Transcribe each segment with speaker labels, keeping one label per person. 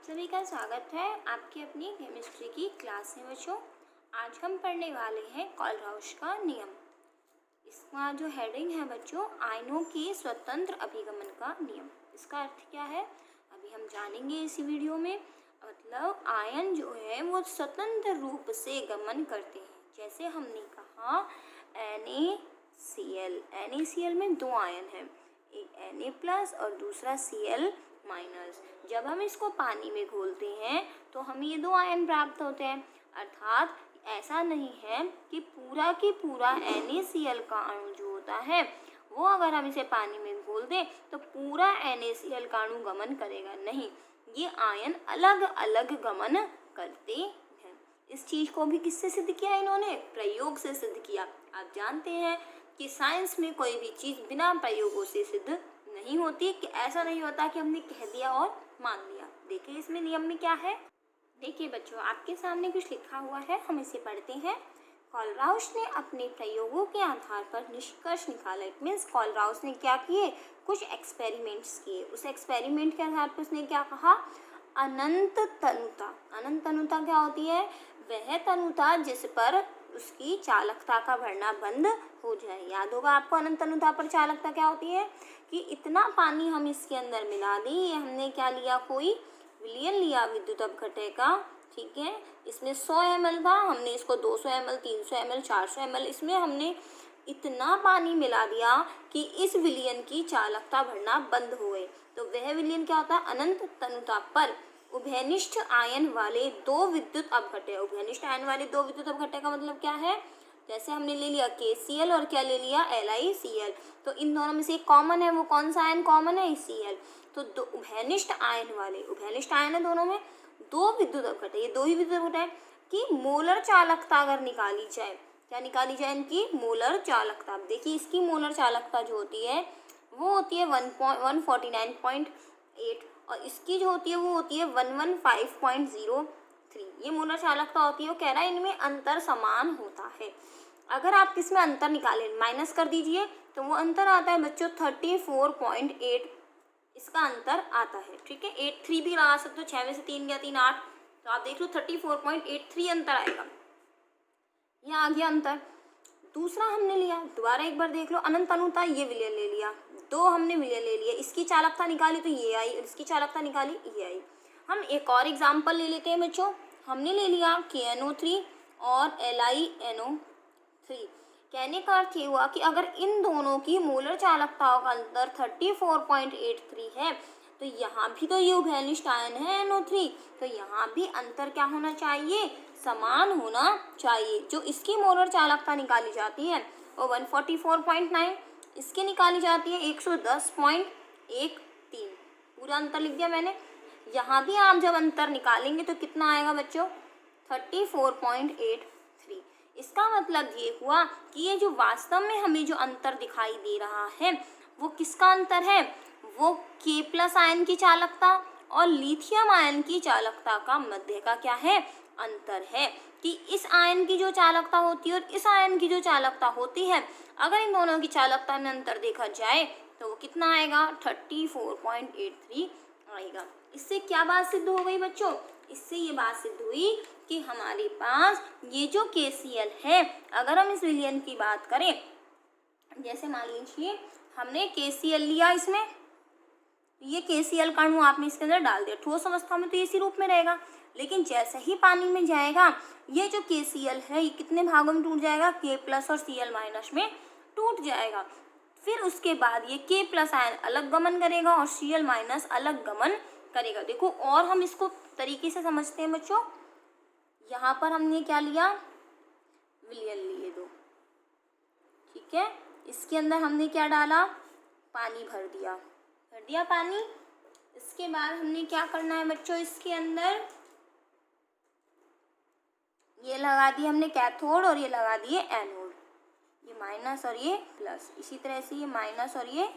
Speaker 1: सभी का स्वागत है आपकी अपनी केमिस्ट्री की क्लास में बच्चों। आज हम पढ़ने वाले हैं कोलराउश का नियम। इसका जो हेडिंग है बच्चों, आयनों के स्वतंत्र अभिगमन का नियम। इसका अर्थ क्या है अभी हम जानेंगे इसी वीडियो में। मतलब आयन जो है वो स्वतंत्र रूप से गमन करते हैं। जैसे हमने कहा NaCl, NaCl में दो आयन हैं, एक Na+ और दूसरा Cl-। जब हम इसको पानी में घोलते हैं तो हमें ये दो आयन प्राप्त होते हैं। अर्थात ऐसा नहीं है कि पूरा की पूरा NaCl का अणु जो होता है वो अगर हम इसे पानी में घोल दें तो पूरा NaCl का अणु गमन करेगा, नहीं, ये आयन अलग अलग गमन करते हैं। इस चीज को भी किससे सिद्ध किया इन्होंने? प्रयोग से सिद्ध किया। आप जानते हैं कि साइंस में कोई भी चीज बिना प्रयोगों से सिद्ध नहीं होती, कि ऐसा नहीं होता कि हमने कह दिया और मान लिया। देखिए इसमें नियम में क्या है। देखिए बच्चों, आपके सामने कुछ लिखा हुआ है, हम इसे पढ़ते हैं। कोलराउश ने अपने प्रयोगों के आधार पर निष्कर्ष निकाला। इट मीन्स कोलराउश ने क्या किए, कुछ एक्सपेरिमेंट्स किए। उस एक्सपेरिमेंट के आधार पर उसने क्या कहा, अनंत तनुता। अनंत तनुता क्या होती है? वह तनुता जिस पर उसकी चालकता का बढ़ना बंद हो जाए। याद होगा आपको अनंत तनुता पर चालकता क्या होती है कि इतना पानी हम इसके अंदर मिला दें। ये हमने क्या लिया, कोई विलयन लिया विद्युत अपघटय का, ठीक है। इसमें 100 ml था, हमने इसको 200 ml, 300 ml, 400 ml, इसमें हमने इतना पानी मिला दिया कि इस विलयन की चालकता बढ़ना बंद हो गई। तो वह विलयन क्या होता है? अनंत तनुता पर उभयनिष्ठ आयन वाले दो विद्युत अपघटय। उभयनिष्ठ आयन वाले दो विद्युत अपघटय का मतलब क्या है? जैसे हमने ले लिया KCl और क्या ले लिया, LiCl, तो इन दोनों में से एक कॉमन है। वो कौन सा आयन कॉमन है? Cl। तो दो उभयनिष्ठ आयन वाले, उभयनिष्ठ आयन है दोनों में, दो विद्युत अपघटय, ये दो ही विद्युत अपघटय की मोलर चालकता अगर निकाली जाए, क्या निकाली जाए? इनकी मोलर चालकता। देखिए इसकी मोलर चालकता जो होती है वो होती है 149.8 और इसकी जो होती है वो होती है 115.03। ये मोलर चालकता होती है। वो कह रहा है इनमें अंतर समान होता है। अगर आप इसमें अंतर निकालें, माइनस कर दीजिए, तो वो अंतर आता है बच्चों 34.8। इसका अंतर आता है, ठीक है। 83 भी लगा सकते हो, 6 में से 3 गया 3 8, तो आप देख लो 34.83 अंतर आएगा। यह आ गया अंतर। दूसरा हमने लिया, दोबारा एक बार देख लो, अनंत तनुता, ये विलयन ले लिया, दो हमने विलयन ले लिया, इसकी चालकता निकाली तो ये आई और इसकी चालकता निकाली ये आई। हम एक और एग्जाम्पल ले लेते हैं बच्चों। हमने ले लिया KNO3 और LiNO3। कहने का अर्थ ये हुआ कि अगर इन दोनों की मोलर चालकताओं का अंतर 34.83 है तो यहाँ भी तो ये उभयनिष्ठ आयन है NO3, तो यहाँ भी अंतर क्या होना चाहिए? समान होना चाहिए। जो इसकी मोलर चालकता निकाली जाती है वो 144.9, इसकी निकाली जाती है 110.13। पूरा अंतर लिख दिया मैंने। यहाँ भी आप जब अंतर निकालेंगे तो कितना आएगा बच्चों? 34.83। इसका मतलब ये हुआ कि ये जो वास्तव में हमें जो अंतर दिखाई दे रहा है वो किसका अंतर है? वो K+ आयन की चालकता और लिथियम आयन की चालकता का मध्य का क्या है? अंतर है। कि इस आयन की जो चालकता होती है और इस आयन की जो चालकता होती है, अगर इन दोनों की चालकता में अंतर देखा जाए तो वो कितना आएगा? 34.83 आएगा। इससे क्या बात सिद्ध हो गई बच्चों? इससे ये बात सिद्ध हुई कि हमारे पास ये जो KCl है, अगर हम इस विलयन की बात करें, जैसे मान लीजिए हमने KCl लिया, इसमें ये KCl का अणु आपने इसके अंदर डाल दिया, ठोस अवस्था में तो इसी रूप में रहेगा, लेकिन जैसे ही पानी में जाएगा ये जो KCl है ये कितने भागों में टूट जाएगा? K+ और Cl- में टूट जाएगा। फिर उसके बाद ये K+ आयन अलग गमन करेगा और Cl- अलग गमन करेगा। देखो और हम इसको तरीके से समझते हैं बच्चों। यहाँ पर हमने क्या लिया? विलयन लिए दो, ठीक है। इसके अंदर हमने क्या डाला? पानी भर दिया पानी। इसके बाद हमने क्या करना है बच्चों? इसके अंदर ये लगा दिए हमने कैथोड और ये लगा दिए एनोड, ये माइनस और ये प्लस, इसी तरह से ये माइनस और ये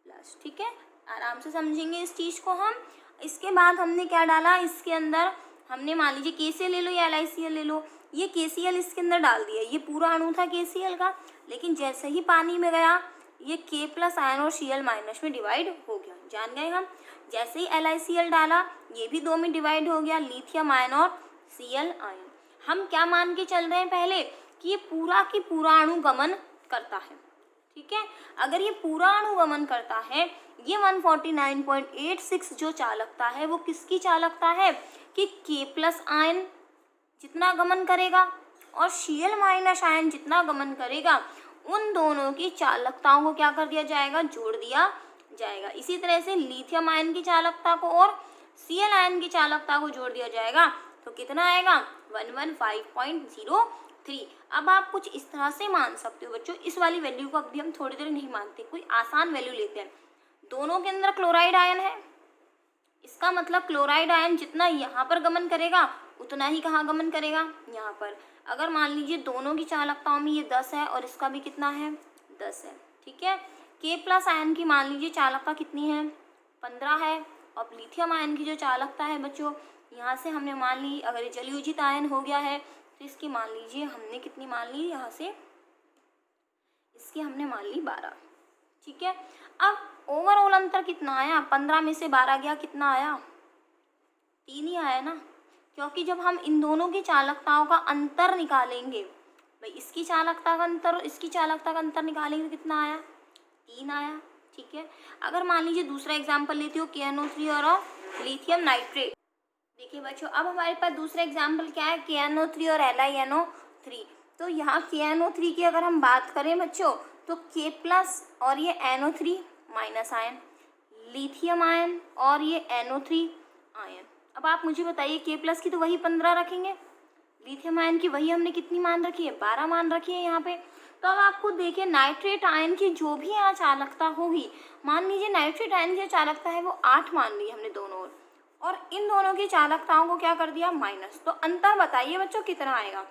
Speaker 1: प्लस, ठीक है। आराम से समझेंगे इस चीज को हम। इसके बाद हमने क्या डाला इसके अंदर? हमने मान लीजिए KCl ले लो या LiCl ले लो, ये KCl इसके अंदर डाल दिया, ये पूरा अणु था KCl का, लेकिन जैसे ही पानी में गया ये K+ आयन और Cl- में डिवाइड हो गया। जान गए हम जैसे ही LiCl डाला ये भी 2 में डिवाइड हो गया, लिथियम आयन और Cl आयन। हम क्या मान के चल रहे हैं पहले कि ये पूरा की पूरा अणु गमन करता है, ठीक है। अगर ये पूरा अणु गमन करता है, ये 149.86 जो चालकता है वो किसकी चालकता है कि K+ आयन जितना गमन करेगा और Cl- आयन जितना गमन करेगा, उन दोनों की चालकताओं को क्या कर दिया जाएगा, जोड़ दिया जाएगा। इसी तरह से लिथियम आयन की चालकता को और Cl आयन की चालकता को जोड़ दिया जाएगा, तो कितना आएगा 115.03। अब आप कुछ इस तरह से मान सकते हो बच्चों, इस वाली वैल्यू को अभी हम थोड़ी देर नहीं मानते, कोई आसान वैल्यू लेते हैं। दोनों के अंदर क्लोराइड आयन है, इसका मतलब क्लोराइड आयन जितना यहाँ पर गमन करेगा उतना ही कहाँ गमन करेगा, यहाँ पर। अगर मान लीजिए दोनों की चालकताओं में ये 10 है और इसका भी कितना है 10 है, ठीक है। K+ आयन की मान लीजिए चालकता कितनी है 15 है, और लिथियम आयन की जो चालकता है बच्चों, यहाँ से हमने मान ली, अगर ये जलयोजित आयन हो गया है तो इसकी मान लीजिए हमने कितनी मान ली, यहाँ से इसकी हमने मान ली 12, ठीक है। अब ओवरऑल अंतर कितना आया, 15 में से 12 गया, कितना आया 3 ही आया ना, क्योंकि जब हम इन दोनों की चालकताओं का अंतर निकालेंगे, भाई इसकी चालकता का अंतर और इसकी चालकता का अंतर निकालेंगे तो कितना आया 3 आया, ठीक है। अगर मान लीजिए दूसरा एग्जाम्पल लेती हो KNO3 और लिथियम नाइट्रेट। देखिए बच्चों, अब हमारे पास दूसरा एग्जाम्पल क्या है, KNO3 और LiNO3। तो यहाँ KNO3 की अगर हम बात करें बच्चों, तो K+ और ये NO3- आयन, लिथियम आयन और ये NO3 आयन। अब आप मुझे बताइए, K+ की तो वही 15 रखेंगे, लिथियम आयन की वही हमने कितनी मान रखी है 12 मान रखी है यहाँ पे। तो अब आपको देखिए नाइट्रेट आयन की जो भी यहाँ चालकता होगी, मान लीजिए नाइट्रेट आयन की चालकता है वो 8 मान ली हमने दोनों और इन दोनों की चालकताओं को क्या कर दिया माइनस। तो अंतर बताइए बच्चों कितना आएगा,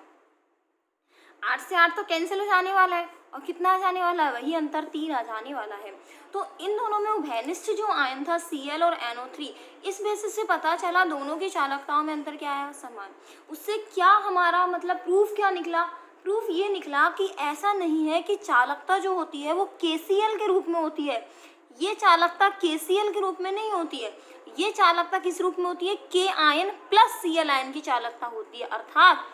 Speaker 1: 8 से 8 तो कैंसिल हो जाने वाला है और कितना आ जाने वाला है, वही अंतर 3 आ जाने वाला है। तो इन दोनों में उभयनिष्ठ जो आयन था Cl और NO3, इस बेसिस से पता चला दोनों की चालकताओं में अंतर क्या आया, समान। उससे क्या हमारा मतलब प्रूफ क्या निकला, प्रूफ ये निकला कि ऐसा नहीं है कि चालकता जो होती है वो KCl के रूप में होती है, ये चालकता KCl के रूप में नहीं होती है, ये चालकता किस रूप में होती है, K ion plus Cl ion की चालकता होती है। अर्थात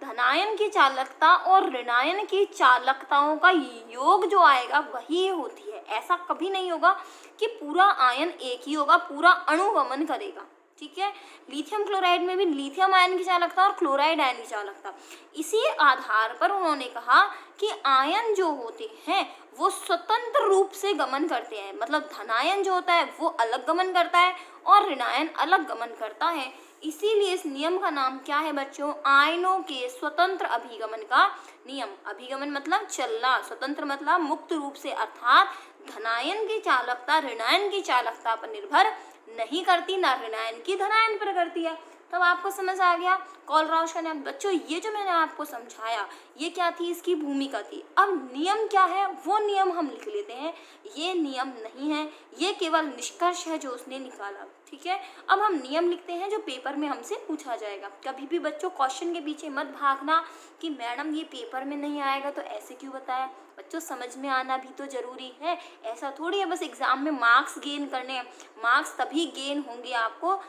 Speaker 1: धनायन की चालकता और ऋणायन की चालकताओं का योग जो आएगा वही होती है। ऐसा कभी नहीं होगा कि पूरा आयन एक ही होगा, पूरा अणु गमन करेगा, ठीक है। लिथियम क्लोराइड में भी लिथियम आयन की चालकता और क्लोराइड आयन की चालकता, इसी आधार पर उन्होंने कहा कि आयन जो होते हैं वो स्वतंत्र रूप से गमन करते हैं, मतलब धनायन जो होता है वो अलग गमन करता है और ऋणायन अलग गमन करता है। इसीलिए इस नियम का नाम क्या है बच्चों, आयनों के स्वतंत्र अभिगमन का नियम। अभिगमन मतलब चलना, स्वतंत्र मतलब मुक्त रूप से, अर्थात धनायन की चालकता ऋणायन की चालकता पर निर्भर नहीं करती, ना ऋणायन की धनायन पर करती है। तब आपको समझ आ गया कोलराउश का नियम। बच्चों ये जो मैंने आपको समझाया ये क्या थी, इसकी भूमिका थी। अब नियम क्या है वो नियम हम लिख लेते हैं, ये नियम नहीं है, ये केवल निष्कर्ष है जो उसने निकाला, ठीक है। अब हम नियम लिखते हैं जो पेपर में हमसे पूछा जाएगा। कभी भी बच्चों क्वेश्चन के पीछे मत भागना कि मैडम ये पेपर में नहीं आएगा तो ऐसे क्यों बताया। बच्चों समझ में आना भी तो जरूरी है, ऐसा थोड़ी है बस एग्जाम में मार्क्स गेन करने हैं। मार्क्स तभी गेन होंगे आपको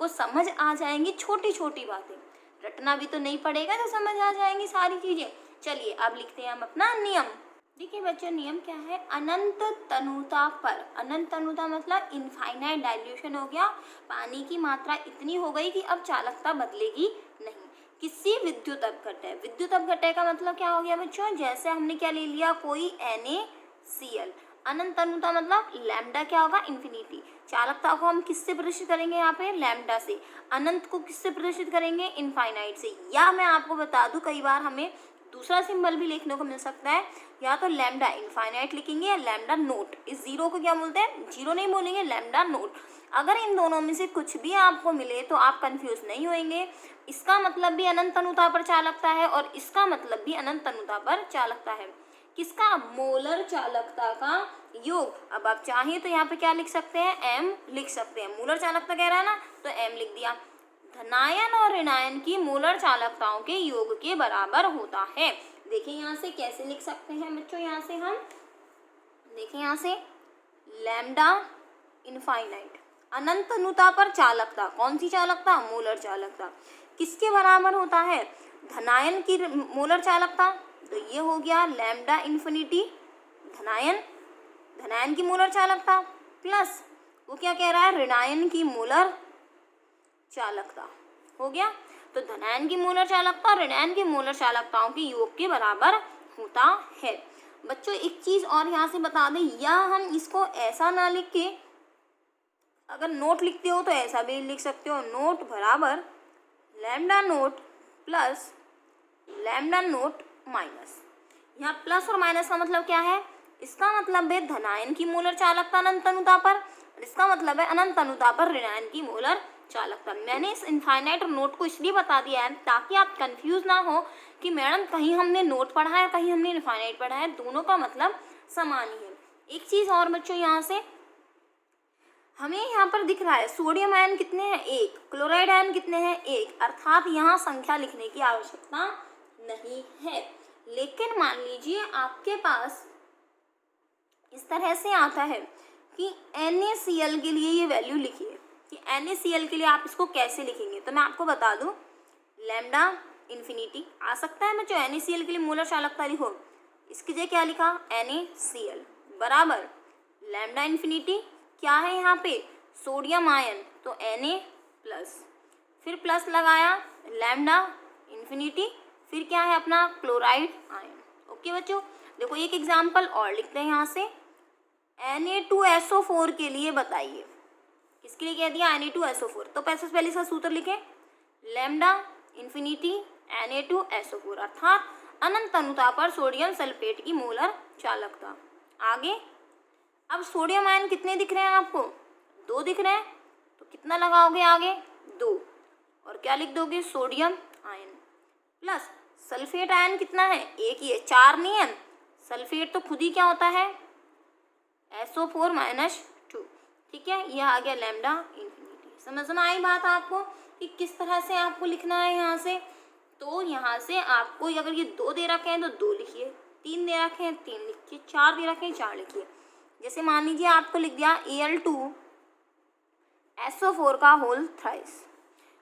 Speaker 1: समझ आ जाएंगी छोटी छोटी बातें, रटना भी तो नहीं पड़ेगा तो समझ आ जाएंगी सारी चीजें। चलिए अब लिखते हैं हम अपना नियम। देखिए बच्चों नियम क्या है, अनंत तनुता पर, अनंत तनुता मतलब इनफाइनाइट डाइल्यूशन हो गया, पानी की मात्रा इतनी हो गई कि अब चालकता बदलेगी नहीं। किसी विद्युत अपघटय, विद्युत अपघटय का मतलब क्या हो गया बच्चों, जैसे हमने क्या ले लिया कोई NaCl, अनंत तनुता मतलब लैम्डा क्या होगा इन्फिनिटी। चालकता को हम किससे प्रदर्शित करेंगे, यहाँ पे लैम्डा से। अनंत को किससे प्रदर्शित करेंगे, इनफाइनाइट से। या मैं आपको बता दूं कई बार हमें दूसरा सिंबल भी लिखने को मिल सकता है, या तो लैम्डा इनफाइनाइट लिखेंगे या लैम्डा नोट। इस जीरो को क्या बोलते हैं, जीरो नहीं बोलेंगे, लैम्डा नोट। अगर इन दोनों में से कुछ भी आपको मिले तो आप कंफ्यूज नहीं होंगे, इसका मतलब भी अनंत तनुता पर चालकता है और इसका मतलब भी अनंत तनुता पर चालकता है। किसका, मोलर चालकता का योग। अब आप चाहें तो यहाँ पे क्या लिख सकते हैं, m लिख सकते हैं। मोलर चालकता कह रहा है ना तो m लिख दिया। धनायन और ऋणायन की मोलर चालकताओं के योग के बराबर होता है। देखिए यहाँ से कैसे लिख सकते हैं बच्चों, यहाँ से हम देखिए यहाँ से लैम्डा इनफाइनाइट अनंत अनुता पर चालकता, कौन सी चालकता? मोलर चालकता। किसके बराबर होता है? धनायन की मोलर चालकता, तो ये हो गया लैम्डा इन्फिनिटी धनायन की मोलर चालकता, प्लस वो क्या कह रहा है? ऋणायन की मोलर चालकता। हो गया। तो धनायन की मोलर चालकता और ऋणायन की मोलर चालकताओं के योग के बराबर होता है। बच्चों एक चीज और यहाँ से बता दें, या हम इसको ऐसा ना लिख के, अगर नोट लिखते हो तो ऐसा भी लिख सकते हो, नोट बराबर lambda note plus lambda note minus. यहाँ प्लस और माइनस का मतलब क्या है? इसका मतलब है धनायन की मोलर चालकता अनंत अनुता पर, और इसका मतलब है अनंत अनुता पर ऋणायन की मोलर चालकता। मैंने इस इनफाइनाइट नोट को इसलिए बता दिया है ताकि आप कंफ्यूज ना हो कि मैडम कहीं हमने नोट पढ़ा है, कहीं हमने इनफाइनाइट पढ़ा है, दोनों का मतलब समान ही है। एक चीज और बच्चों, यहाँ से हमें यहाँ पर दिख रहा है सोडियम आयन कितने हैं? 1, क्लोराइड आयन कितने हैं? 1, अर्थात यहाँ संख्या लिखने की आवश्यकता नहीं है। लेकिन मान लीजिए आपके पास इस तरह से आता है कि NaCl के लिए ये वैल्यू लिखिए, कि NaCl के लिए आप इसको कैसे लिखेंगे, तो मैं आपको बता दूं, लैम्डा इन्फिनिटी आ सकता है बच्चों, NaCl के लिए मोलर चालकता लिखो, इसकी जगह क्या लिखा? NaCl बराबर लैम्डा इन्फिनिटी, क्या है यहाँ पे? सोडियम आयन, तो Na प्लस, फिर प्लस लगाया लैम्डा इन्फिनिटी, फिर क्या है अपना? Chloride ion. ओके बच्चों, देखो एक एग्जाम्पल और लिखते हैं यहाँ से, Na2SO4 के लिए बताइए, किसके लिए कह दिया? Na2SO4, तो पहले इसका सूत्र लिखें, लैम्डा इन्फिनिटी Na2SO4, अर्थात अनंत अनुता पर सोडियम सल्फेट की मोलर चालकता। आगे अब सोडियम आयन कितने दिख रहे हैं आपको? 2 दिख रहे हैं, तो कितना लगाओगे आगे? 2, और क्या लिख दोगे? Sodium ion plus sulphate ion कितना है? 1 ही है, 4 नहीं है। सल्फेट तो खुद ही क्या होता है? SO4-2, ठीक है, यह आ गया लैम्डा इन्फिनिटी। समझ में आई बात आपको कि किस तरह से आपको लिखना है यहाँ से? तो यहाँ से आपको अगर ये 2 दे रखे हैं तो 2 लिखिए, 3 दे रखे हैं 3 लिखिए, 4 दे रखे हैं 4 लिखिए। जैसे मान लीजिए आपको लिख दिया Al2SO4 का होल थ्राइस।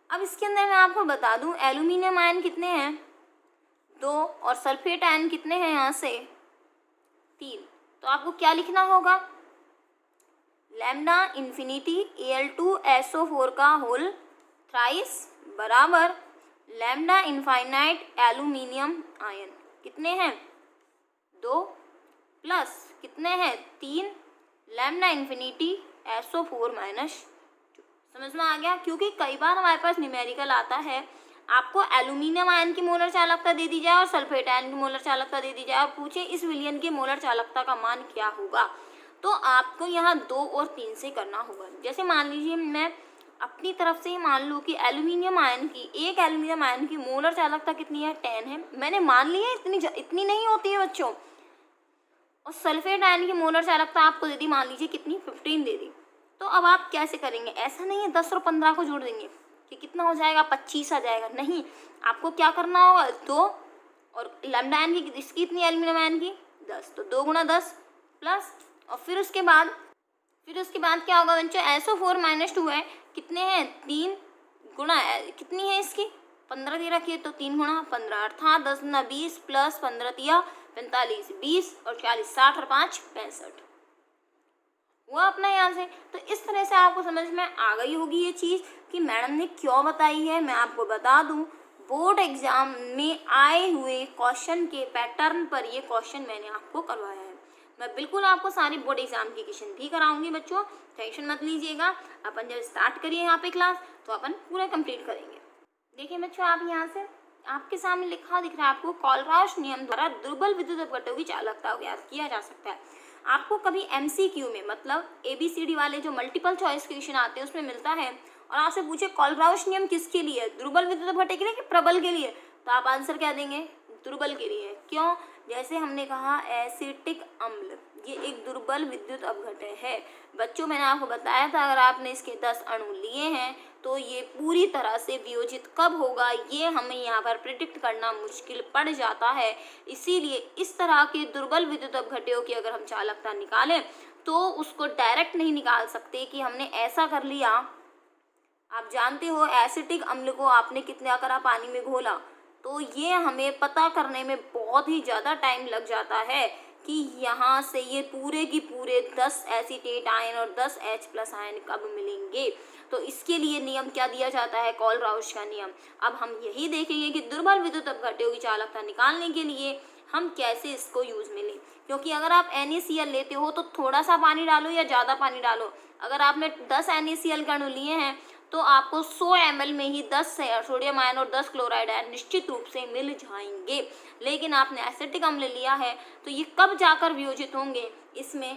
Speaker 1: अब इसके अंदर मैं आपको बता दूं एल्यूमिनियम आयन कितने हैं? 2, और सल्फेट आयन कितने हैं यहाँ से? 3। तो आपको क्या लिखना होगा? लैम्डा इन्फिनिटी Al2SO4 का होल थ्राइस बराबर लैम्डा इनफाइनाइट एल्यूमिनियम आयन कितने हैं? 2 प्लस कितने हैं? 3 लैम्डा इन्फिनिटी SO4-2। समझ में आ गया? क्योंकि कई बार हमारे पास न्यूमेरिकल आता है, आपको एल्यूमिनियम आयन की मोलर चालकता दे दी जाए और सल्फेट आयन की मोलर चालकता दे दी जाए और पूछे इस विलयन की मोलर चालकता का मान क्या होगा, तो आपको यहाँ 2 और 3 से करना होगा। जैसे मान लीजिए मैं अपनी तरफ से ही मान लूँ कि एल्यूमिनियम आयन की मोलर चालकता कितनी है? 10 है। मैंने मान लिया इतनी नहीं होती है बच्चों। और सल्फेट आयन की मोलर चालकता आपको दे दी, मान लीजिए कितनी? 15 दे दी। तो अब आप कैसे करेंगे? ऐसा नहीं है 10 और 15 को जोड़ देंगे कि कितना हो जाएगा? 25 आ जाएगा। नहीं, आपको क्या करना होगा? 2 और लैम्डा आयन की इसकी इतनी एल्यूमिनियम आयन की 10, तो 2 × 10 प्लस, और फिर उसके बाद क्या होगा बच्चों? SO4-2 है, कितने हैं? 3 गुणा कितनी है इसकी? 15 दे रखी है, तो 3 × 15, अर्थात 10 × 20 प्लस 15 × 45, 20 और 40, 60 और 5 65 हुआ अपना यहाँ से। तो इस तरह से आपको समझ में आ गई होगी ये चीज़ कि मैडम ने क्यों बताई है। मैं आपको बता दूं, बोर्ड एग्जाम में आए हुए क्वेश्चन के पैटर्न पर ये क्वेश्चन मैंने आपको करवाया है। मैं बिल्कुल आपको सारी बोर्ड एग्जाम की क्वेश्चन भी कराऊंगी बच्चों, टेंशन मत लीजिएगा। अपन जब स्टार्ट करिए यहाँ पे क्लास तो अपन पूरा कंप्लीट करेंगे। देखिए बच्चों, आप यहाँ से आपके सामने लिखा दिख रहा है आपको, कोलराउश नियम द्वारा दुर्बल विद्युत अपघट्टों की चालकता को ज्ञात किया जा सकता है। आपको कभी MCQ में मतलब ABCD वाले जो मल्टीपल चॉइस क्वेश्चन आते हैं उसमें मिलता है और आपसे पूछे कोलराउश नियम किसके लिए? दुर्बल विद्युत अपघट्य के लिए कि प्रबल के लिए? तो आप आंसर क्या देंगे? दुर्बल के लिए। क्यों? जैसे हमने कहा एसिटिक अम्ल ये एक दुर्बल विद्युत अपघट्य है। बच्चों मैंने आपको बताया था अगर आपने इसके 10 अणु लिए हैं तो ये पूरी तरह से वियोजित कब होगा ये हमें यहाँ पर प्रिडिक्ट करना मुश्किल पड़ जाता है। इसीलिए इस तरह के दुर्बल विद्युत अपघट्यों की अगर हम चालकता निकालें तो उसको डायरेक्ट नहीं निकाल सकते कि हमने ऐसा कर लिया। आप जानते हो एसिटिक अम्ल को आपने कितना करा, पानी में घोला, तो ये हमें पता करने में बहुत ही ज़्यादा टाइम लग जाता है कि यहाँ से ये पूरे की पूरे 10 एसीटेट आयन और 10 H+ आयन कब मिलेंगे। तो इसके लिए नियम क्या दिया जाता है, कोलराउश का नियम। अब हम यही देखेंगे कि दुर्बल विद्युत अपघट्यों की चालकता निकालने के लिए हम कैसे इसको यूज़ में लें, क्योंकि अगर आप NaCl लेते हो तो थोड़ा सा पानी डालो या ज़्यादा पानी डालो, अगर आपने 10 NaCl कण लिए हैं तो आपको 100 ml में ही 10 सोडियम आयन और 10 क्लोराइड आयन निश्चित रूप से मिल जाएंगे। लेकिन आपने एसिटिक अम्ल लिया है तो ये कब जाकर वियोजित होंगे, इसमें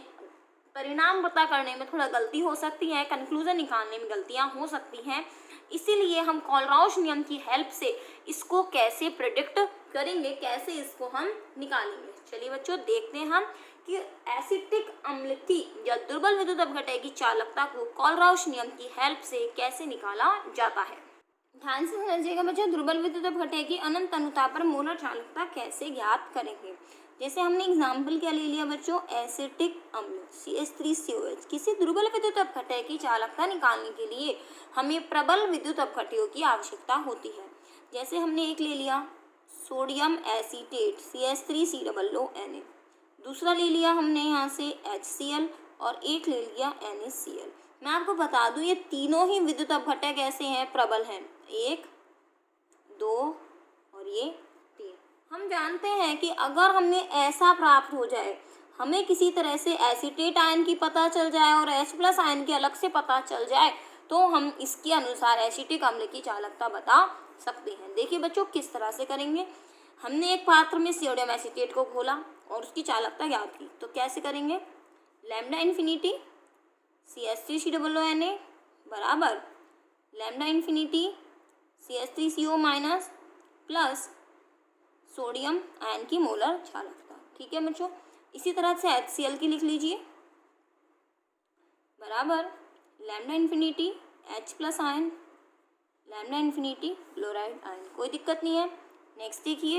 Speaker 1: परिणाम पता करने में थोड़ा गलती हो सकती है, कंक्लूजन निकालने में गलतियां हो सकती हैं। इसीलिए हम कोलराउश नियम की हेल्प से इसको कैसे प्रेडिक्ट करेंगे, कैसे इसको हम निकालेंगे। चलिए बच्चों देखते हैं हम कि एसिटिक अम्ल की या दुर्बल विद्युत अपघट्य की चालकता को कोलराउश नियम की हेल्प से कैसे निकाला जाता है। ध्यान से समझिएगा बच्चों, दुर्बल विद्युत अपघट्य की अनंत अनुता पर मोलर चालकता कैसे ज्ञात करेंगे। जैसे हमने एग्जाम्पल क्या ले लिया बच्चों, एसिटिक अम्ल CH3COH। किसी दुर्बल विद्युत अपघट्य की चालकता निकालने के लिए हमें प्रबल विद्युत अपघट्यों की आवश्यकता होती है। जैसे हमने एक ले लिया सोडियम एसीटेट CH3COONA, दूसरा ले लिया हमने यहाँ से HCl और एक ले लिया NaCl। मैं आपको बता दूं ये तीनों ही विद्युत अपघट्य कैसे हैं, प्रबल हैं, 1, 2 और ये 3। हम जानते हैं कि अगर हमें ऐसा प्राप्त हो जाए, हमें किसी तरह से एसीटेट आयन की पता चल जाए और H+ आयन की अलग से पता चल जाए, तो हम इसके अनुसार एसिटिक अम्ल की चालकता बता सकते हैं। देखिए बच्चों किस तरह से करेंगे। हमने एक पात्र में सोडियम एसीटेट को घोला और उसकी चालकता ज्ञात की, तो कैसे करेंगे, लैम्डा इन्फिनिटी CH3COONA बराबर lambda infinity CH3CO- plus sodium ion की मोलर चालकता। ठीक है बच्चों, इसी तरह से HCl की लिख लीजिए बराबर lambda infinity H+ ion lambda infinity chloride ion. कोई दिक्कत नहीं है। नेक्स्ट देखिए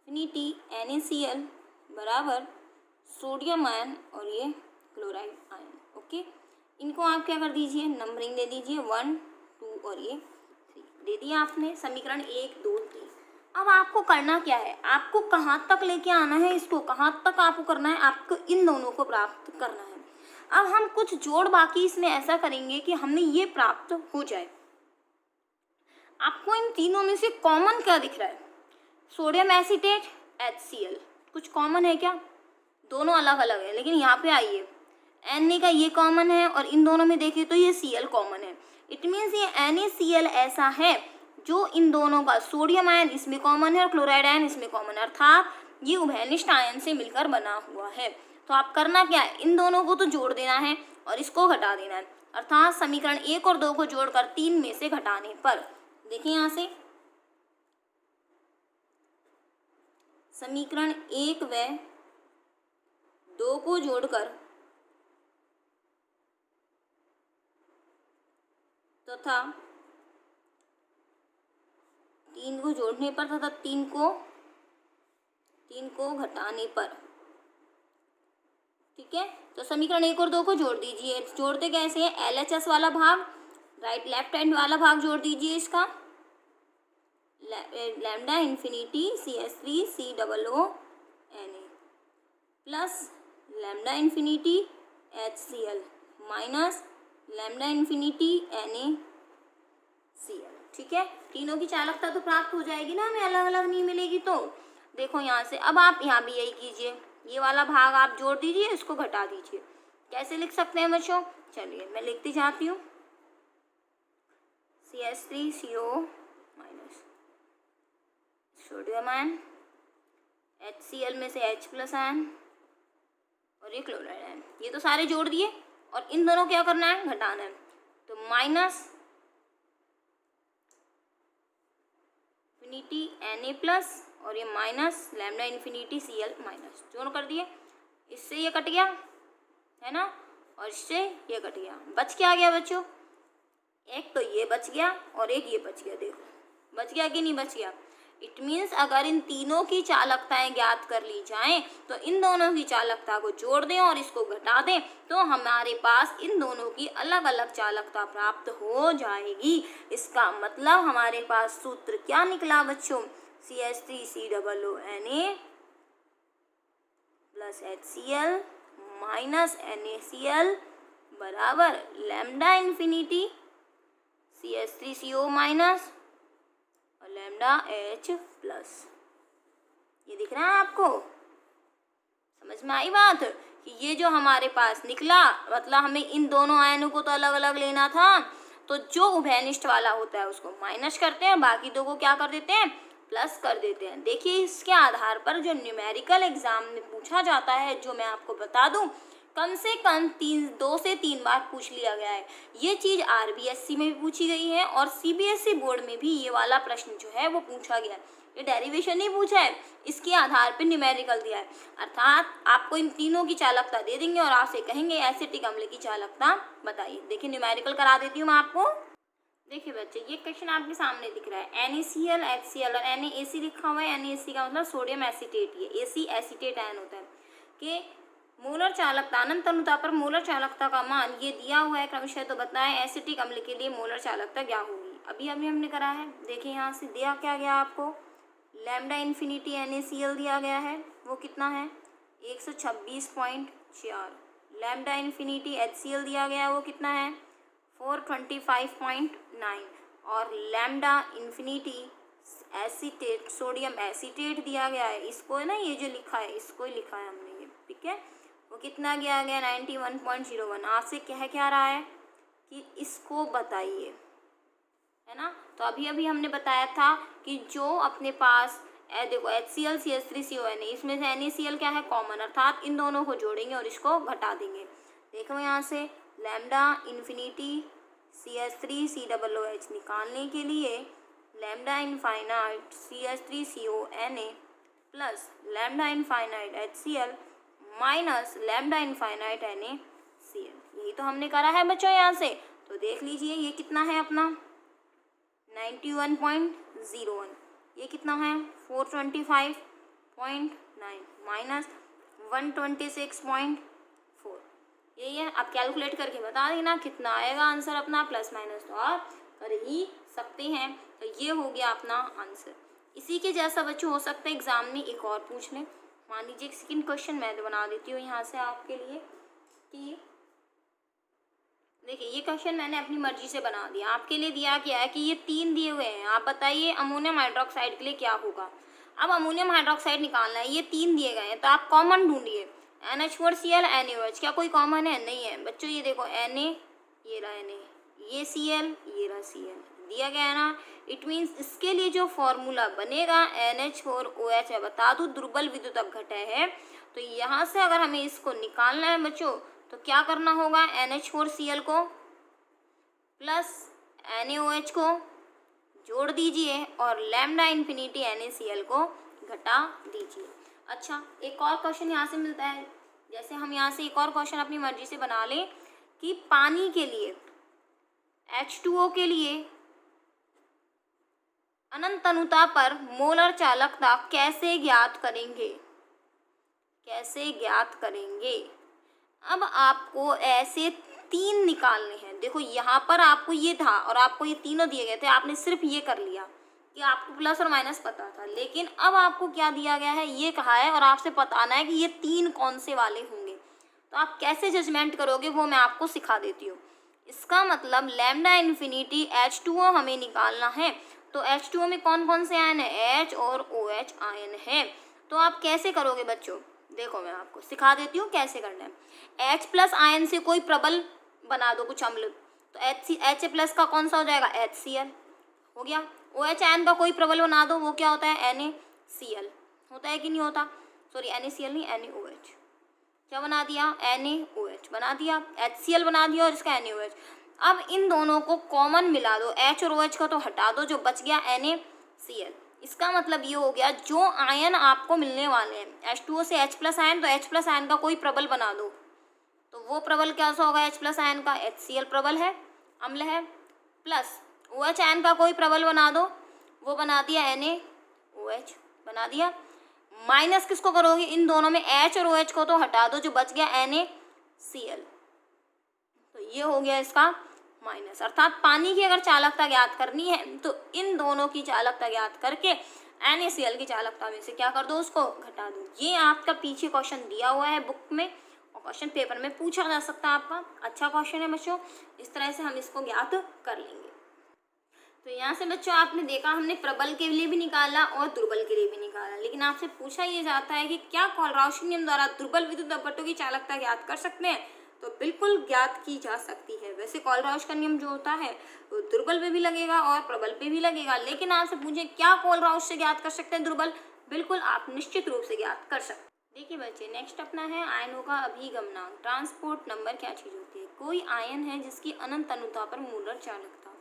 Speaker 1: इन्फिनिटी NaCl बराबर सोडियम आयन और ये क्लोराइड आयन। ओके, इनको आप क्या कर दीजिए, नंबरिंग दे दीजिए 1, 2 और ये 3 दे दिया आपने। समीकरण 1, 2, 3। अब आपको करना क्या है, आपको कहाँ तक लेके आना है, इसको कहाँ तक आपको करना है, आपको इन दोनों को प्राप्त करना है। अब हम कुछ जोड़ बाकी इसमें ऐसा करेंगे कि हमें ये प्राप्त हो जाए। आपको इन तीनों में से कॉमन क्या दिख रहा है, सोडियम एसीटेट HCl, कुछ कॉमन है क्या, दोनों अलग अलग है, लेकिन यहाँ पे आइए Na का ये कॉमन है और इन दोनों में देखिए तो ये Cl कॉमन है। इट मीन्स ये NaCl ऐसा है जो इन दोनों का सोडियम आयन इसमें कॉमन है और क्लोराइड आयन इसमें कॉमन है, अर्थात ये उभयनिष्ठ आयन से मिलकर बना हुआ है। तो आप करना क्या है, इन दोनों को तो जोड़ देना है और इसको घटा देना है, अर्थात समीकरण 1 और 2 को जोड़कर 3 में से घटाने पर, देखिए यहाँ से समीकरण 1 व 2 को जोड़कर तथा 3 को जोड़ने पर तथा 3 को घटाने पर। ठीक है, तो समीकरण 1 और 2 को जोड़ दीजिए। जोड़ते कैसे हैं, LHS वाला भाग राइट लेफ्ट हैंड वाला भाग जोड़ दीजिए, इसका lambda infinity CH3COONA plus lambda infinity HCl minus lambda infinity NaCl। ठीक है, तीनों की चालकता तो प्राप्त हो जाएगी ना, हमें अलग अलग नहीं मिलेगी। तो देखो यहाँ से, अब आप यहाँ भी यही कीजिए, ये वाला भाग आप जोड़ दीजिए, इसको घटा दीजिए। कैसे लिख सकते हैं बच्चों, चलिए मैं लिखती जाती हूँ CH3CO- सोडियम आयन HCl में से H+ आयन और ये क्लोराइड आयन, ये तो सारे जोड़ दिए और इन दोनों क्या करना है, घटाना है। तो माइनस इन्फिनिटी Na+ और ये minus lambda infinity Cl minus, जोड़ कर दिए, इससे ये कट गया है ना और इससे ये कट गया, बच क्या गया बच्चों, एक तो ये बच गया और एक ये बच गया। देखो बच गया कि नहीं बच गया, इट मीन्स अगर इन तीनों की चालकताएं ज्ञात कर ली जाएं तो इन दोनों की चालकता को जोड़ दें और इसको घटा दें तो हमारे पास इन दोनों की अलग अलग चालकता प्राप्त हो जाएगी। इसका मतलब हमारे पास सूत्र क्या निकला बच्चों, CH3COONA plus HCl minus NaCl बराबर लैम्डा इन्फिनिटी CH3CO माइनस और लैम्डा H प्लस। ये दिख रहा है आपको, समझ में आई बात कि ये जो हमारे पास निकला मतलब हमें इन दोनों आयनों को तो अलग अलग लेना था, तो जो उभयनिष्ठ वाला होता है उसको माइनस करते हैं, बाकी दो को क्या कर देते हैं, प्लस कर देते हैं। देखिए इसके आधार पर जो न्यूमेरिकल एग्जाम में पूछा जाता है, जो मैं आपको बता दूं कम से कम 2 से 3 बार पूछ लिया गया है। ये चीज़ RBSC में भी पूछी गई है और CBSE बोर्ड में भी ये वाला प्रश्न जो है वो पूछा गया है। ये डेरिवेशन नहीं पूछा है, इसके आधार पर न्यूमेरिकल दिया है। अर्थात आपको इन तीनों की चालकता दे देंगे और आपसे कहेंगे एसिटिक अम्ल की चालकता बताइए। देखिए न्यूमेरिकल करा देती हूँ मैं आपको। देखिए बच्चे ये क्वेश्चन आपके सामने दिख रहा है, NaCl HCl और NaAC लिखा हुआ है। NaAC का मतलब सोडियम एसीटेट, ये AC एसीटेट आयन होता है कि मोलर चालकता अनंत अनुता पर मोलर चालकता का मान ये दिया हुआ है क्रमशः, तो बताएं एसिटिक अम्ल के लिए मोलर चालकता क्या होगी। अभी अभी हमने करा है, देखिए यहाँ से दिया क्या गया आपको, लैम्डा इन्फिनिटी NaCl दिया गया है, वो कितना है 126.4। लैम्डा इन्फिनिटी HCl दिया गया है, वो कितना है 425.9 और lambda infinity acetate sodium acetate दिया गया है, इसको है ना ये जो लिखा है इसको ही लिखा है हमने ये, ठीक है, वो कितना गया 91.01। आपसे क्या रहा है कि इसको बताइए, है ना। तो अभी अभी हमने बताया था कि जो अपने पास देखो HCl CH3CONA, इसमें से NaCl क्या है कॉमन, अर्थात इन दोनों को जोड़ेंगे और इसको घटा देंगे। देखो यहाँ से लैम्डा इन्फिनिटी CH3COOH निकालने के लिए lambda infinite CH3CONA plus lambda infinite HCl minus lambda infinite NaCl, यही तो हमने करा है बच्चों यहाँ से। तो देख लीजिए ये कितना है अपना 91.01, ये कितना है 425.9 माइनस 126.4, यही है। आप कैलकुलेट करके बता देना कितना आएगा आंसर अपना, प्लस माइनस तो आप कर ही सकते हैं। तो ये हो गया अपना आंसर। इसी के जैसा बच्चों हो सकता है एग्जाम में एक और पूछ लें। मान लीजिए एक सेकंड क्वेश्चन मैं बना देती हूँ यहाँ से आपके लिए कि देखिए ये क्वेश्चन मैंने अपनी मर्जी से बना दिया, आपके लिए दिया क्या है कि ये 3 दिए हुए हैं, आप बताइए अमोनियम हाइड्रोक्साइड के लिए क्या होगा। अब अमोनियम हाइड्रोक्साइड निकालना है, ये 3 दिए गए हैं तो आप कॉमन ढूंढिए, NH4Cl NaOH, क्या कोई कॉमन है, नहीं है बच्चों। ये देखो Na, ये रहा Na, ये Cl, ये रहा Cl दिया गया है ना। इट मीन्स इसके लिए जो फॉर्मूला बनेगा NH4OH है, बता दूँ दुर्बल विद्युत घटक है, तो यहाँ से अगर हमें इसको निकालना है बच्चों तो क्या करना होगा, NH4Cl को प्लस NaOH को जोड़ दीजिए और लैम्डा इन्फिनिटी NaCl को घटा दीजिए। अच्छा एक और क्वेश्चन यहाँ से मिलता है, जैसे हम यहाँ से एक और क्वेश्चन अपनी मर्जी से बना लें कि पानी के लिए H2O के लिए अनंत अनुता पर मोलर चालकता कैसे ज्ञात करेंगे, कैसे ज्ञात करेंगे। अब आपको ऐसे 3 निकालने हैं। देखो यहाँ पर आपको ये था और आपको ये तीनों दिए गए थे, आपने सिर्फ ये कर लिया कि आपको प्लस और माइनस पता था, लेकिन अब आपको क्या दिया गया है, ये कहा है और आपसे बताना है कि ये 3 कौन से वाले होंगे। तो आप कैसे जजमेंट करोगे वो मैं आपको सिखा देती हूँ। इसका मतलब लैम्डा इन्फिनिटी H2O हमें निकालना है, तो H2O में कौन कौन से आयन है, H और OH आयन है। तो आप कैसे करोगे बच्चों, देखो मैं आपको सिखा देती हूँ कैसे करना है। H प्लस आयन से कोई प्रबल बना दो कुछ अम्ल, तो H प्लस का कौन सा हो जाएगा HCl हो गया। OH आयन का कोई प्रबल बना दो, वो क्या होता है NaCl होता है कि नहीं होता, सॉरी NaCl नहीं NaOH, क्या बना दिया NaOH बना दिया, HCl बना दिया और इसका NaOH। अब इन दोनों को कॉमन मिला दो, H और OH को तो हटा दो, जो बच गया NaCl। इसका मतलब ये हो गया जो आयन आपको मिलने वाले हैं H2O से H प्लस आयन, तो H प्लस आयन का कोई प्रबल बना दो, तो वो प्रबल क्या सा होगा H प्लस आयन का HCl प्रबल है, अम्ल है, प्लस OH आयन का कोई प्रबल बना दो, वो बना दिया OH बना दिया। माइनस किसको करोगे, इन दोनों में H और OH को तो हटा दो, जो बच गया NaCl, तो ये हो गया इसका माइनस। अर्थात पानी की अगर चालकता ज्ञात करनी है तो इन दोनों की चालकता ज्ञात करके NaCl की चालकता में से क्या कर दो, उसको घटा दो। ये आपका पीछे क्वेश्चन दिया हुआ है बुक में और क्वेश्चन पेपर में पूछा जा सकता है आपका। अच्छा क्वेश्चन है बच्चों, इस तरह से हम इसको ज्ञात कर लेंगे। तो यहाँ से बच्चों आपने देखा हमने प्रबल के लिए भी निकाला और दुर्बल के लिए भी निकाला, लेकिन आपसे पूछा ये जाता है कि क्या कोलराउश नियम द्वारा दुर्बल विद्युत अपघट्टों की चालकता ज्ञात कर सकते हैं, तो बिल्कुल ज्ञात की जा सकती है। वैसे कोलराउश का नियम जो होता है वो दुर्बल पे भी लगेगा और प्रबल पे भी लगेगा, लेकिन आपसे पूछे क्या कोलराउश से ज्ञात कर सकते हैं दुर्बल, बिल्कुल आप निश्चित रूप से ज्ञात कर सकते हैं। देखिए बच्चे, नेक्स्ट अपना है आयनों का अभिगमनांक, ट्रांसपोर्ट नंबर क्या चीज़ होती है। कोई आयन है जिसकी अनंत तनुता पर मोलर चालकता,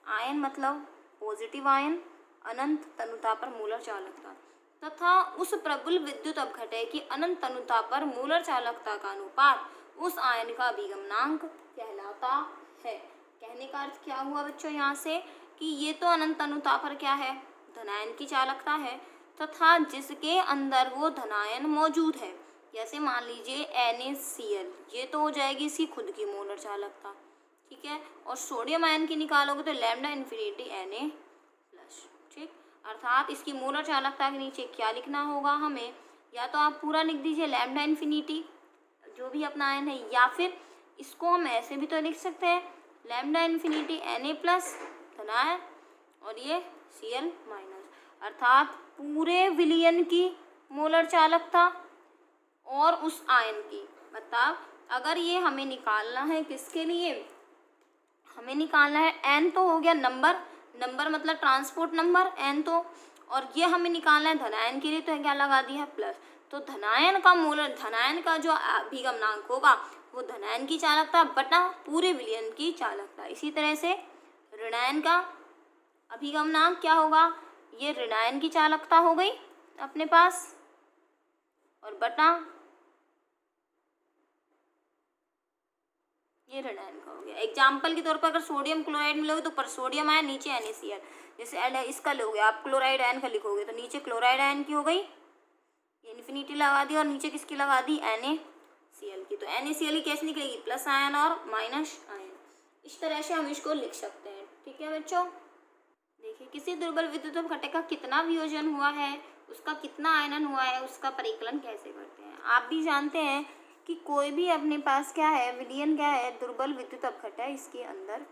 Speaker 1: आयन मतलब पॉजिटिव आयन, अनंत तनुता पर मोलर चालकता, तथा उस प्रबल विद्युत अपघटय की अनंत तनुता पर मोलर चालकता का अनुपात उस आयन का अभिगमनांक कहलाता है। कहने का अर्थ क्या हुआ बच्चों यहाँ से कि ये तो अनंत तनुता पर क्या है, धनायन की चालकता है, तथा जिसके अंदर वो धनायन मौजूद है, जैसे मान लीजिए NaCl, ये तो हो जाएगी इसकी खुद की मोलर चालकता, ठीक है। और सोडियम आयन की निकालोगे तो लैम्डा इन्फिनिटी Na+, ठीक। अर्थात इसकी मोलर चालकता के नीचे क्या लिखना होगा हमें, या तो आप पूरा लिख दीजिए लैम्डा इन्फिनिटी जो भी अपना आयन है, या फिर इसको हम ऐसे भी तो लिख सकते हैं लैम्डा इन्फिनिटी Na+ धनायन और ये Cl-, अर्थात पूरे विलयन की मोलर चालकता और उस आयन की। मतलब अगर ये हमें निकालना है किसके लिए, हमें निकालना है N तो हो गया नंबर, नंबर मतलब ट्रांसपोर्ट नंबर N तो, और ये हमें निकालना है धनायन के लिए, तो क्या लगा दिया प्लस। तो धनायन का मोलर, धनायन का जो अभिगमनांक होगा वो धनायन की चालकता बटा पूरे विलयन की चालकता। इसी तरह से ऋणायन का अभिगमनांक क्या होगा, ये ऋणायन की चालकता हो गई अपने पास, और बटा ये ऋणायन का हो गया। एग्जाम्पल के तौर पर अगर सोडियम क्लोराइड मिलोगे तो ऊपर सोडियम आयन, नीचे NaCl, जैसे इसका लोगे आप क्लोराइड आयन का लिखोगे तो नीचे क्लोराइड आयन की हो गई, इन्फिनिटी लगा दी, और नीचे किसकी लगा दी NaCl की। तो NaCl की कैसे निकलेगी, प्लस आयन और माइनस आयन। इस तरह से हम इसको लिख सकते हैं, ठीक है बच्चों। देखिए किसी दुर्बल विद्युत अपघटय का कितना वियोजन हुआ है, उसका कितना आयनन हुआ है, उसका परिकलन कैसे करते हैं। आप भी जानते हैं कि कोई भी अपने पास क्या है, विलयन क्या है, दुर्बल विद्युत अपघटय इसके अंदर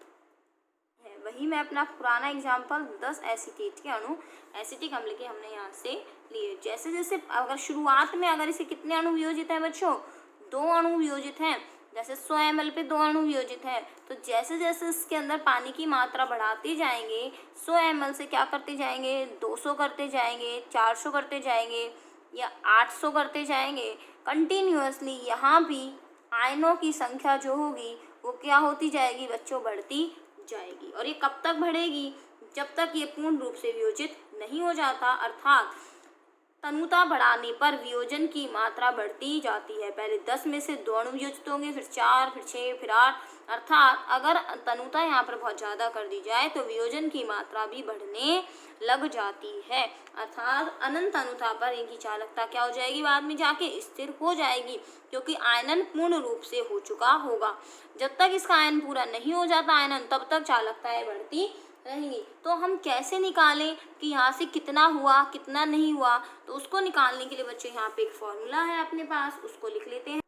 Speaker 1: है। वही मैं अपना पुराना एग्जाम्पल 10 एसीटेट के अणु, एसिटिक अम्ल के हमने यहाँ से लिए। जैसे जैसे अगर शुरुआत में अगर इसे कितने अणु वियोजित हैं बच्चों, 2 अणु वियोजित हैं, जैसे 100 ml पे 2 अणु वियोजित हैं, तो जैसे जैसे इसके अंदर पानी की मात्रा बढ़ाते जाएंगे, 100 ml से क्या करते जाएंगे, 200 करते जाएंगे, 400 करते जाएंगे, या 800 करते जाएंगे। कंटिन्यूअसली यहाँ भी आयनों की संख्या जो होगी वो क्या होती जाएगी बच्चों, बढ़ती जाएगी। और ये कब तक बढ़ेगी, जब तक ये पूर्ण रूप से वियोजित नहीं हो जाता, अर्थात तनुता बढ़ाने पर वियोजन की मात्रा बढ़ती जाती है। पहले 10 में से 2 अणु वियोजित होंगे, फिर 4, फिर 6, फिर 8, अर्थात अगर तनुता यहाँ पर बहुत ज़्यादा कर दी जाए तो वियोजन की मात्रा भी बढ़ने लग जाती है। अर्थात अनंत तनुता पर इनकी चालकता क्या हो जाएगी, बाद में जाके स्थिर हो जाएगी, क्योंकि आयनन पूर्ण रूप से हो चुका होगा। जब तक इसका आयन पूरा नहीं हो जाता आयनन, तब तक चालकताएं बढ़ती रहेंगी। तो हम कैसे निकालें कि यहाँ से कितना हुआ कितना नहीं हुआ, तो उसको निकालने के लिए बच्चों यहाँ पे एक फॉर्मूला है अपने पास, उसको लिख लेते हैं।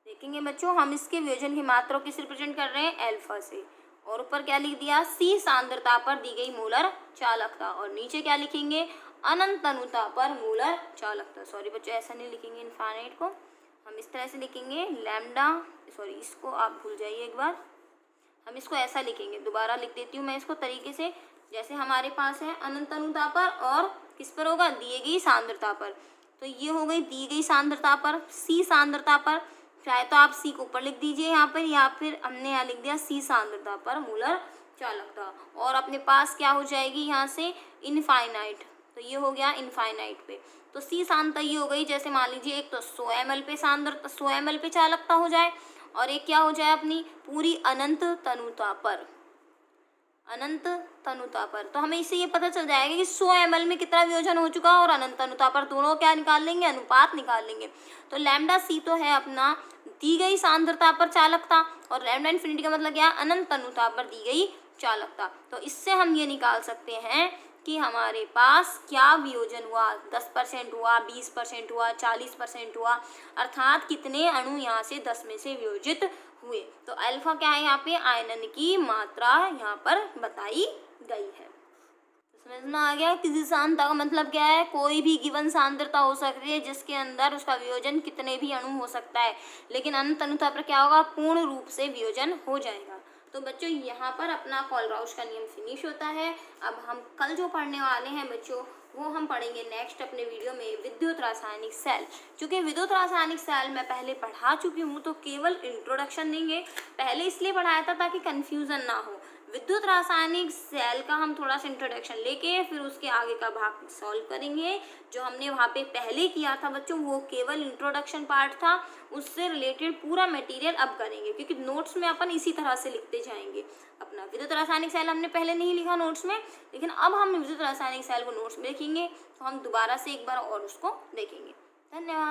Speaker 1: देखेंगे बच्चों हम इसके वियोजन की मात्रा को किससे रिप्रेजेंट कर रहे हैं, अल्फा से, और ऊपर क्या लिख दिया, C सांद्रता पर दी गई मोलर चालकता, और नीचे क्या लिखेंगे, अनंत तनुता पर मोलर चालकता। सॉरी बच्चों ऐसा नहीं लिखेंगे इनफाइनाइट को, हम इस तरह से लिखेंगे लैम्डा, सॉरी इसको आप भूल जाइए एक बार, हम इसको ऐसा लिखेंगे, दोबारा लिख देती हूँ मैं इसको तरीके से। जैसे हमारे पास है अनंत तनुता पर और किस पर होगा, दिए गई सांद्रता पर, तो ये हो गई दी गई सांद्रता पर, C सांद्रता पर, चाहे तो आप C को ऊपर लिख दीजिए यहाँ पर, या फिर हमने यहाँ लिख दिया C सांद्रता पर मोलर चालकता, और अपने पास क्या हो जाएगी यहाँ से इनफाइनाइट, तो ये हो गया इनफाइनाइट पे। तो C सांद्रता ये हो गई, जैसे मान लीजिए एक तो 100 ml पे सांद्रता, 100 ml पे चालकता हो जाए, और एक क्या हो जाए अपनी पूरी अनंत तनुता पर, अनंत तनुता पर। तो हमें इससे ये पता चल जाएगा कि 100 ml में कितना वियोजन हो चुका और अनंत तनुता पर दोनों क्या निकाल लेंगे, अनुपात निकाल लेंगे। तो लैम्डा सी तो है अपना दी गई सांद्रता पर चालकता, और लैम्डा इन्फिनिटी का मतलब क्या है, अनंत तनुता पर दी गई चालकता। तो इससे हम ये निकाल सकते हैं कि हमारे पास क्या वियोजन हुआ, 10% हुआ, 20% हुआ, 40% हुआ, अर्थात कितने अणु यहाँ से 10 में से वियोजित हुए। तो अल्फा क्या है, यहाँ पे आयनन की मात्रा यहाँ पर बताई गई है। समझ में आ गया? किसी सांद्रता का मतलब क्या है, कोई भी गिवन सांद्रता हो सकती है जिसके अंदर उसका वियोजन कितने भी अणु हो सकता है, लेकिन अनंत तनुता पर क्या होगा, पूर्ण रूप से वियोजन हो जाएगा। तो बच्चों यहाँ पर अपना कोलराउश का नियम फिनिश होता है। अब हम कल जो पढ़ने वाले हैं बच्चों, वो हम पढ़ेंगे नेक्स्ट अपने वीडियो में विद्युत रासायनिक सेल। क्योंकि विद्युत रासायनिक सेल मैं पहले पढ़ा चुकी हूँ, तो केवल इंट्रोडक्शन देंगे। पहले इसलिए पढ़ाया था ताकि कन्फ्यूज़न ना हो। विद्युत रासायनिक सेल का हम थोड़ा सा इंट्रोडक्शन लेके फिर उसके आगे का भाग सॉल्व करेंगे। जो हमने वहाँ पे पहले किया था बच्चों, वो केवल इंट्रोडक्शन पार्ट था, उससे रिलेटेड पूरा मटेरियल अब करेंगे, क्योंकि नोट्स में अपन इसी तरह से लिखते जाएंगे। अपना विद्युत रासायनिक सेल हमने पहले नहीं लिखा नोट्स में, लेकिन अब हम विद्युत रासायनिक सेल को नोट्स में लिखेंगे। तो हम दोबारा से एक बार और उसको देखेंगे। धन्यवाद।